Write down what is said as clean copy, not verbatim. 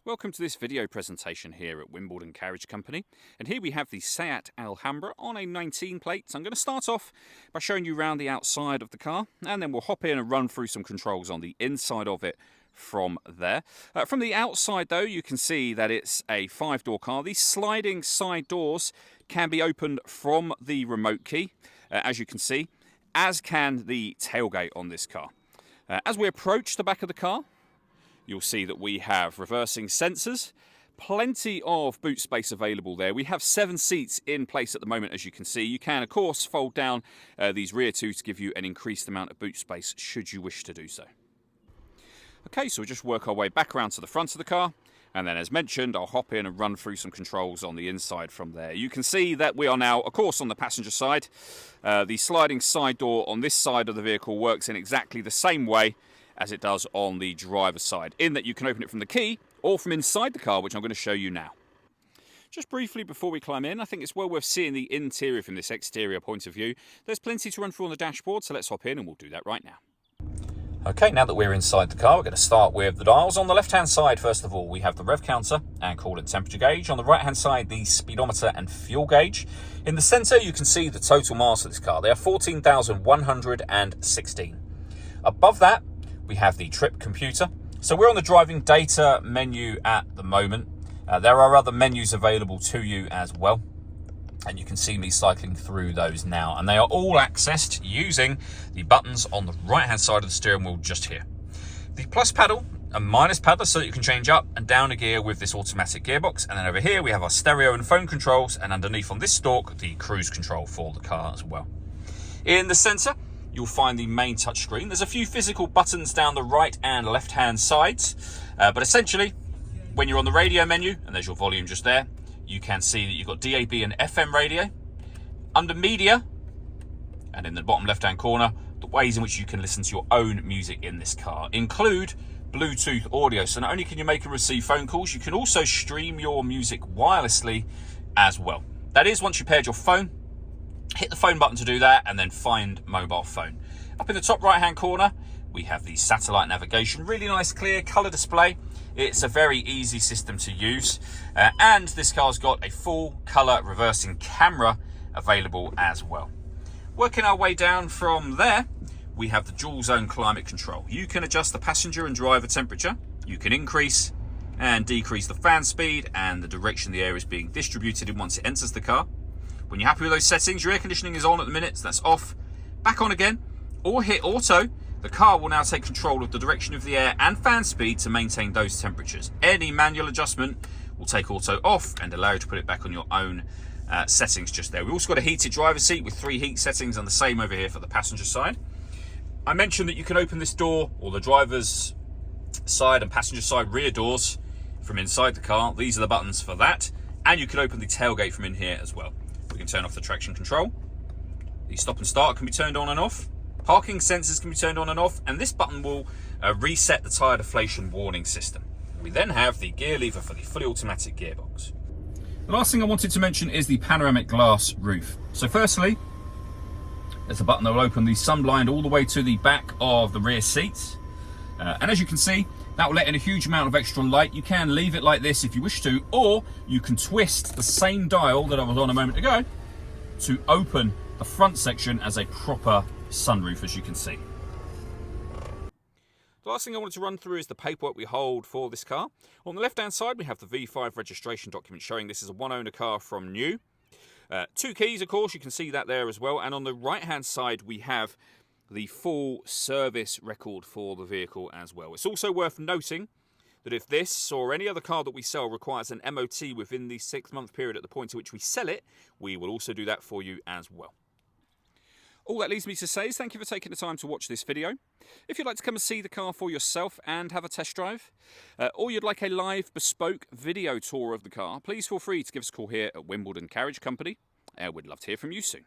Welcome to this video presentation here at Wimbledon Carriage Company, and here we have the Seat Alhambra on a 19 plate. So I'm going to start off by showing you around the outside of the car, and then we'll hop in and run through some controls on the inside of it from there. From the outside though, you can see that it's a 5-door car. These sliding side doors can be opened from the remote key, as you can see, as can the tailgate on this car. As we approach the back of the car, you'll see that we have reversing sensors, plenty of boot space available there. We have 7 seats in place at the moment, as you can see. You can, of course, fold down these rear two to give you an increased amount of boot space, should you wish to do so. Okay, so we'll just work our way back around to the front of the car, and then, as mentioned, I'll hop in and run through some controls on the inside from there. You can see that we are now, of course, on the passenger side. The sliding side door on this side of the vehicle works in exactly the same way as it does on the driver's side, in that you can open it from the key or from inside the car, which I'm going to show you now. Just briefly before we climb in, I think it's well worth seeing the interior from this exterior point of view. There's plenty to run through on the dashboard, so let's hop in and we'll do that right now. Okay, now that we're inside the car, we're going to start with the dials. On the left-hand side, first of all, we have the rev counter and coolant temperature gauge. On the right-hand side, the speedometer and fuel gauge. In the centre, you can see the total mass of this car. They are 14,116. Above that, we have the trip computer. So we're on the driving data menu at the moment. There are other menus available to you as well, and you can see me cycling through those now, and they are all accessed using the buttons on the right hand side of the steering wheel just here. The plus paddle and minus paddle, so that you can change up and down a gear with this automatic gearbox. And then over here we have our stereo and phone controls, and underneath on this stalk, the cruise control for the car as well. In the center, you'll find the main touchscreen. There's a few physical buttons down the right and left hand sides, but essentially when you're on the radio menu, and there's your volume just there, you can see that you've got DAB and FM radio. Under media, and in the bottom left hand corner, the ways in which you can listen to your own music in this car include Bluetooth audio. So not only can you make and receive phone calls, you can also stream your music wirelessly as well. That is, once you paired your phone, hit the phone button to do that, and then find mobile phone. Up in the top right hand corner, we have the satellite navigation. Really nice clear colour display. It's a very easy system to use, and this car's got a full colour reversing camera available as well. Working our way down from there, we have the dual zone climate control. You can adjust the passenger and driver temperature. You can increase and decrease the fan speed and the direction the air is being distributed in once it enters the car. When you're happy with those settings, your air conditioning is on at the minute, so that's off. Back on again, or hit auto. The car will now take control of the direction of the air and fan speed to maintain those temperatures. Any manual adjustment will take auto off and allow you to put it back on your own settings just there. We've also got a heated driver's seat with 3 heat settings, and the same over here for the passenger side. I mentioned that you can open this door, or the driver's side and passenger side rear doors, from inside the car. These are the buttons for that. And you can open the tailgate from in here as well. We can turn off the traction control. The stop and start can be turned on and off. Parking sensors can be turned on and off, and this button will reset the tyre deflation warning system. We then have the gear lever for the fully automatic gearbox. The last thing I wanted to mention is the panoramic glass roof. So firstly, there's a button that will open the sunblind all the way to the back of the rear seats. And as you can see, that will let in a huge amount of extra light. You can leave it like this if you wish to, or you can twist the same dial that I was on a moment ago to open the front section as a proper sunroof, as you can see. The last thing I wanted to run through is the paperwork we hold for this car. On the left hand side, we have the V5 registration document showing this is a one-owner car from new. 2 keys, of course, you can see that there as well. And on the right hand side, we have the full service record for the vehicle as well. It's also worth noting that if this or any other car that we sell requires an MOT within the 6-month period at the point at which we sell it, we will also do that for you as well. All that leaves me to say is thank you for taking the time to watch this video. If you'd like to come and see the car for yourself and have a test drive, or you'd like a live bespoke video tour of the car, please feel free to give us a call here at Wimbledon Carriage Company. We'd love to hear from you soon.